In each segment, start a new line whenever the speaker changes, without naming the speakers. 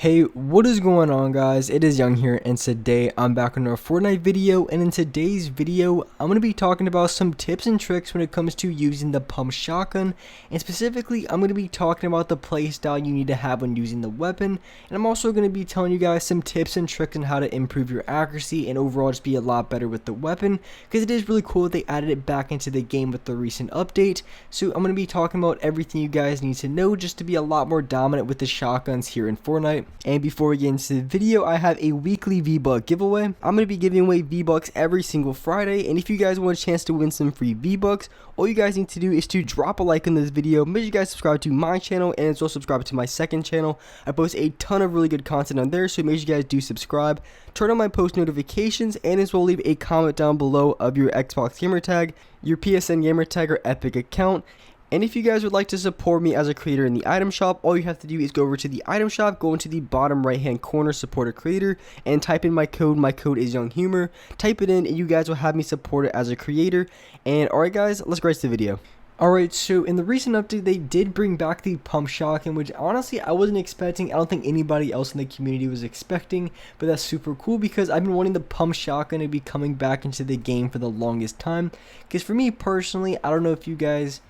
Hey, what is going on, guys? It is Young here, and today I'm back on our Fortnite video, and in today's video I'm going to be talking about some tips and tricks when it comes to using the pump shotgun, and specifically I'm going to be talking about the playstyle you need to have when using the weapon, and I'm also going to be telling you guys some tips and tricks on how to improve your accuracy and overall just be a lot better with the weapon, because it is really cool that they added it back into the game with the recent update. So I'm going to be talking about everything you guys need to know just to be a lot more dominant with the shotguns here in Fortnite. And before we get into the video, I have a weekly V-Buck giveaway. I'm going to be giving away V-Bucks every single Friday, and if you guys want a chance to win some free V-Bucks, all you guys need to do is to drop a like on this video. Make sure you guys subscribe to my channel and as well subscribe to my second channel. I post a ton of really good content on there, so make sure you guys do subscribe. Turn on my post notifications, and as well leave a comment down below of your Xbox gamer tag, your PSN gamer tag, or Epic account. And if you guys would like to support me as a creator in the item shop, all you have to do is go over to the item shop, go into the bottom right hand corner, support a creator, and type in my code. My code is Young Humor. Type it in and you guys will have me supported as a creator. And alright guys, let's get right to the video. Alright, so in the recent update, they did bring back the pump shotgun, which honestly I wasn't expecting. I don't think anybody else in the community was expecting, but that's super cool because I've been wanting the pump shotgun to be coming back into the game for the longest time. Because for me personally, I don't know if you guys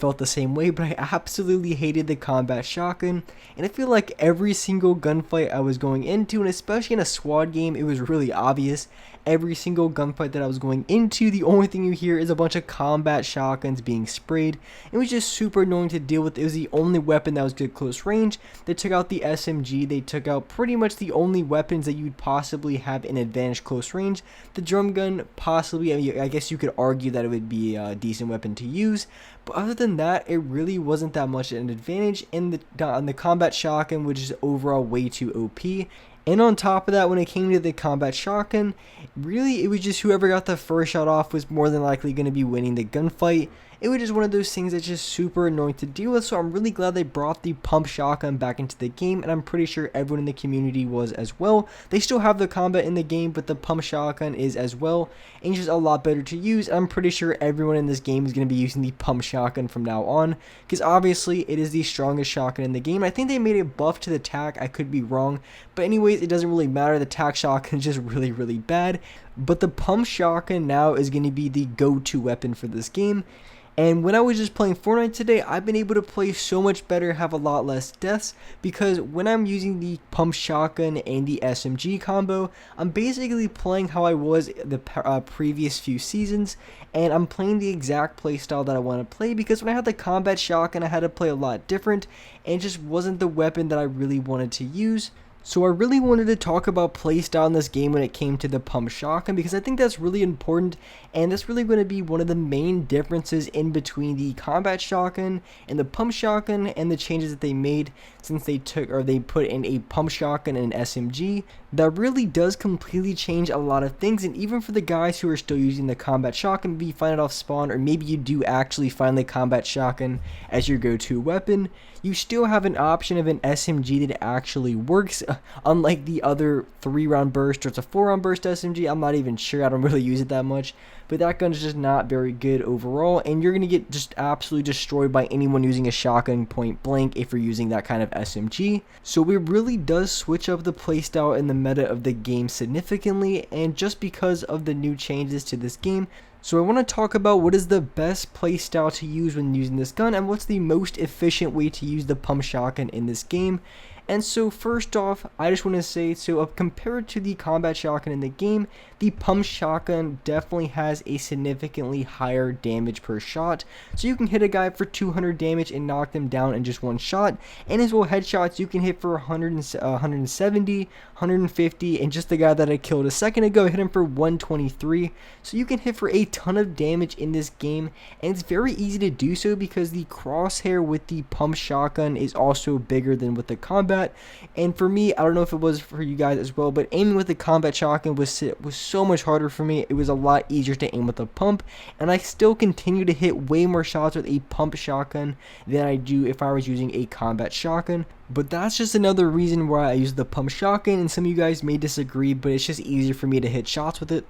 felt the same way, but I absolutely hated the combat shotgun, and I feel like every single gunfight I was going into, and especially in a squad game, it was really obvious. Every single gunfight that I was going into, the only thing you hear is a bunch of combat shotguns being sprayed. It was just super annoying to deal with. It was the only weapon that was good close range. They took out the SMG, they took out pretty much the only weapons that you'd possibly have in advantage close range. The drum gun, possibly, I guess you could argue that it would be a decent weapon to use, but other than that, it really wasn't that much an advantage. And the combat shotgun, which is overall way too OP. And on top of that, when it came to the combat shotgun, really it was just whoever got the first shot off was more than likely going to be winning the gunfight. It was just one of those things that's just super annoying to deal with, so I'm really glad they brought the pump shotgun back into the game, and I'm pretty sure everyone in the community was as well. They still have the combat in the game, but the pump shotgun is as well, and it's just a lot better to use. I'm pretty sure everyone in this game is going to be using the pump shotgun from now on, because obviously it is the strongest shotgun in the game. I think they made a buff to the tac, I could be wrong, but anyways, it doesn't really matter. The tac shotgun is just really bad, but the pump shotgun now is going to be the go-to weapon for this game. And when I was just playing Fortnite today, I've been able to play so much better, have a lot less deaths, because when I'm using the pump shotgun and the SMG combo, I'm basically playing how I was the previous few seasons, and I'm playing the exact playstyle that I want to play, because when I had the combat shotgun, I had to play a lot different, and it just wasn't the weapon that I really wanted to use. So I really wanted to talk about playstyle in this game when it came to the pump shotgun, because I think that's really important, and that's really going to be one of the main differences in between the combat shotgun and the pump shotgun, and the changes that they made since they put in a pump shotgun and an SMG. That really does completely change a lot of things. And even for the guys who are still using the combat shotgun, maybe you find it off spawn, or maybe you do actually find the combat shotgun as your go-to weapon, you still have an option of an SMG that actually works, unlike the other 3-round burst, or it's a 4-round burst SMG. I'm not even sure, I don't really use it that much, but that gun is just not very good overall, and you're going to get just absolutely destroyed by anyone using a shotgun point blank if you're using that kind of SMG. So it really does switch up the playstyle and the meta of the game significantly, and just because of the new changes to this game. So I want to talk about what is the best playstyle to use when using this gun, and what's the most efficient way to use the pump shotgun in this game. And so first off, I just want to say, compared to the combat shotgun in the game, the pump shotgun definitely has a significantly higher damage per shot. So you can hit a guy for 200 damage and knock them down in just one shot. And as well, headshots you can hit for 170, 150, and just the guy that I killed a second ago, I hit him for 123. So you can hit for a ton of damage in this game, and it's very easy to do so because the crosshair with the pump shotgun is also bigger than with the combat. And for me, I don't know if it was for you guys as well, but aiming with the combat shotgun was so much harder for me. It was a lot easier to aim with a pump, and I still continue to hit way more shots with a pump shotgun than I do if I was using a combat shotgun. But that's just another reason why I use the pump shotgun, and some of you guys may disagree, but it's just easier for me to hit shots with it.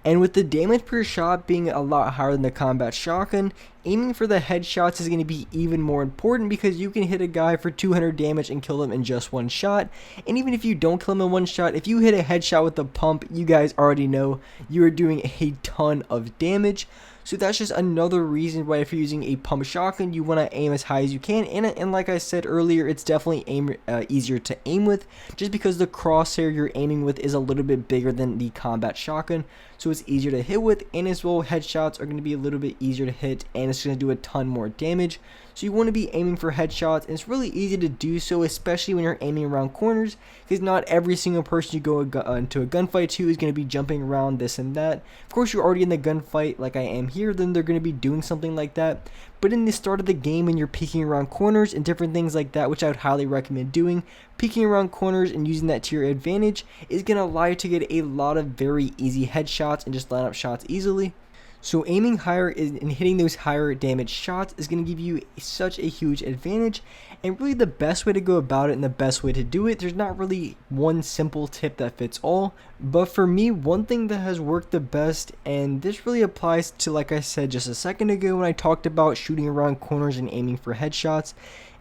And with the damage per shot being a lot higher than the combat shotgun, aiming for the headshots is going to be even more important because you can hit a guy for 200 damage and kill him in just one shot. And even if you don't kill him in one shot, if you hit a headshot with the pump, you guys already know you are doing a ton of damage. So that's just another reason why if you're using a pump shotgun, you want to aim as high as you can. And like I said earlier, it's definitely easier to aim with just because the crosshair you're aiming with is a little bit bigger than the combat shotgun. So it's easier to hit with, and as well, headshots are going to be a little bit easier to hit, and it's going to do a ton more damage. So you want to be aiming for headshots, and it's really easy to do so, especially when you're aiming around corners, because not every single person you go into a gunfight to is going to be jumping around this and that. Of course, you're already in the gunfight like I am here, then they're going to be doing something like that. But in the start of the game, when you're peeking around corners and different things like that, which I would highly recommend doing, peeking around corners and using that to your advantage is going to allow you to get a lot of very easy headshots and just line up shots easily. So aiming higher and hitting those higher damage shots is going to give you such a huge advantage, and really the best way to go about it and the best way to do it, there's not really one simple tip that fits all, but for me, one thing that has worked the best, and this really applies to, like I said just a second ago when I talked about shooting around corners and aiming for headshots,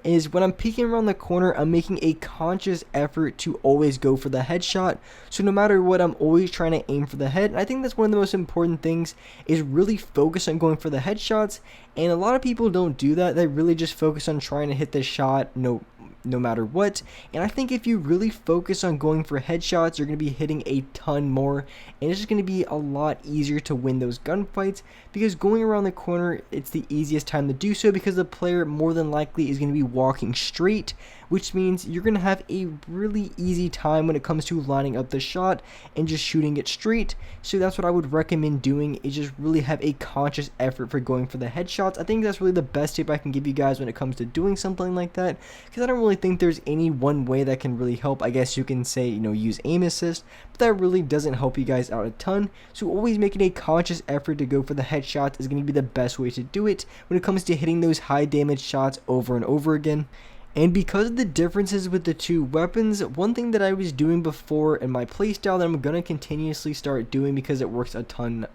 is when I'm peeking around the corner, I'm making a conscious effort to always go for the headshot. So no matter what, I'm always trying to aim for the head. And I think that's one of the most important things, is really focus on going for the headshots. And a lot of people don't do that. They really just focus on trying to hit the shot no matter what. And I think if you really focus on going for headshots, you're going to be hitting a ton more, and it's just going to be a lot easier to win those gunfights, because going around the corner, it's the easiest time to do so, because the player more than likely is going to be walking straight, which means you're going to have a really easy time when it comes to lining up the shot and just shooting it straight. So that's what I would recommend doing, is just really have a conscious effort for going for the headshots. I think that's really the best tip I can give you guys when it comes to doing something like that, because I don't really think there's any one way that can really help. I guess you can say, use aim assist, but that really doesn't help you guys out a ton. So always making a conscious effort to go for the headshots is going to be the best way to do it when it comes to hitting those high damage shots over and over again. And because of the differences with the two weapons, one thing that I was doing before in my playstyle that I'm going to continuously start doing because it works a ton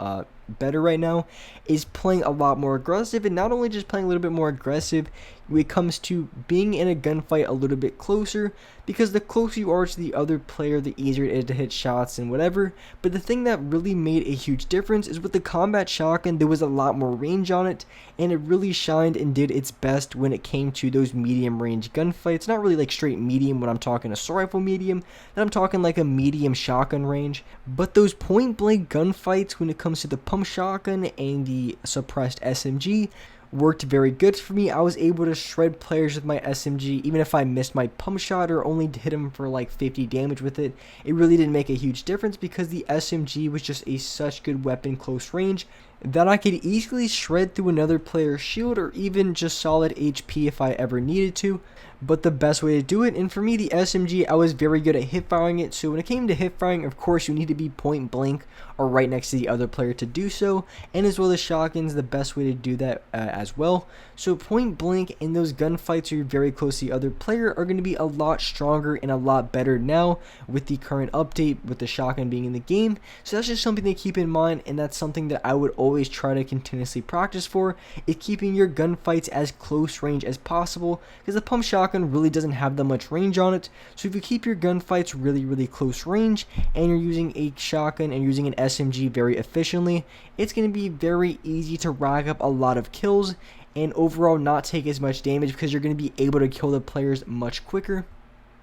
better right now, is playing a lot more aggressive, and not only just playing a little bit more aggressive when it comes to being in a gunfight a little bit closer, because the closer you are to the other player, the easier it is to hit shots and whatever. But the thing that really made a huge difference is with the combat shotgun, there was a lot more range on it, and it really shined and did its best when it came to those medium range gunfights. Not really like straight medium when I'm talking assault rifle medium, then I'm talking like a medium shotgun range, but those point blank gunfights when it comes to the pump shotgun and the suppressed SMG worked very good for me. I was able to shred players with my SMG, even if I missed my pump shot or only hit them for like 50 damage with it. It really didn't make a huge difference because the SMG was just such good weapon close range that I could easily shred through another player's shield or even just solid HP if I ever needed to. But the best way to do it, and for me the SMG, I was very good at hip firing it, so when it came to hip firing, of course you need to be point blank or right next to the other player to do so, and as well as shotguns, the best way to do that as well. So point blank in those gunfights where you're very close to the other player are going to be a lot stronger and a lot better now with the current update with the shotgun being in the game. So that's just something to keep in mind, and that's something that I would always try to continuously practice for, is keeping your gunfights as close range as possible, because the pump shotgun really doesn't have that much range on it. So if you keep your gunfights really close range and you're using a shotgun and using an SMG very efficiently, it's going to be very easy to rack up a lot of kills and overall not take as much damage, because you're going to be able to kill the players much quicker.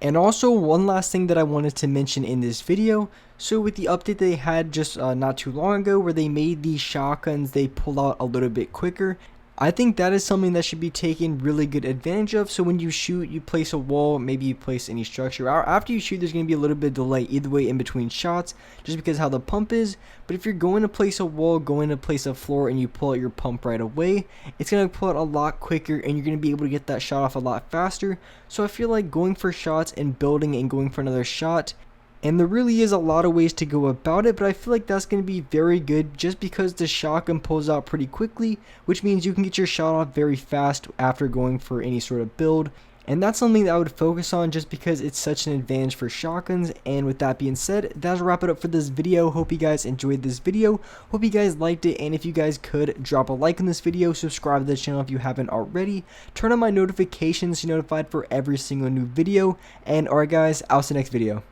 And also, one last thing that I wanted to mention in this video, so with the update they had just not too long ago where they made these shotguns, they pull out a little bit quicker, I think that is something that should be taken really good advantage of. So when you shoot, you place a wall, maybe you place any structure. After you shoot, there's going to be a little bit of delay either way in between shots, just because how the pump is. But if you're going to place a wall, going to place a floor, and you pull out your pump right away, it's going to pull out a lot quicker, and you're going to be able to get that shot off a lot faster. So I feel like going for shots and building and going for another shot, and there really is a lot of ways to go about it, but I feel like that's going to be very good just because the shotgun pulls out pretty quickly, which means you can get your shot off very fast after going for any sort of build. And that's something that I would focus on just because it's such an advantage for shotguns. And with that being said, that'll wrap it up for this video. Hope you guys enjoyed this video. Hope you guys liked it. And if you guys could, drop a like on this video, subscribe to the channel if you haven't already. Turn on my notifications to be notified for every single new video. And alright guys, I'll see you next video.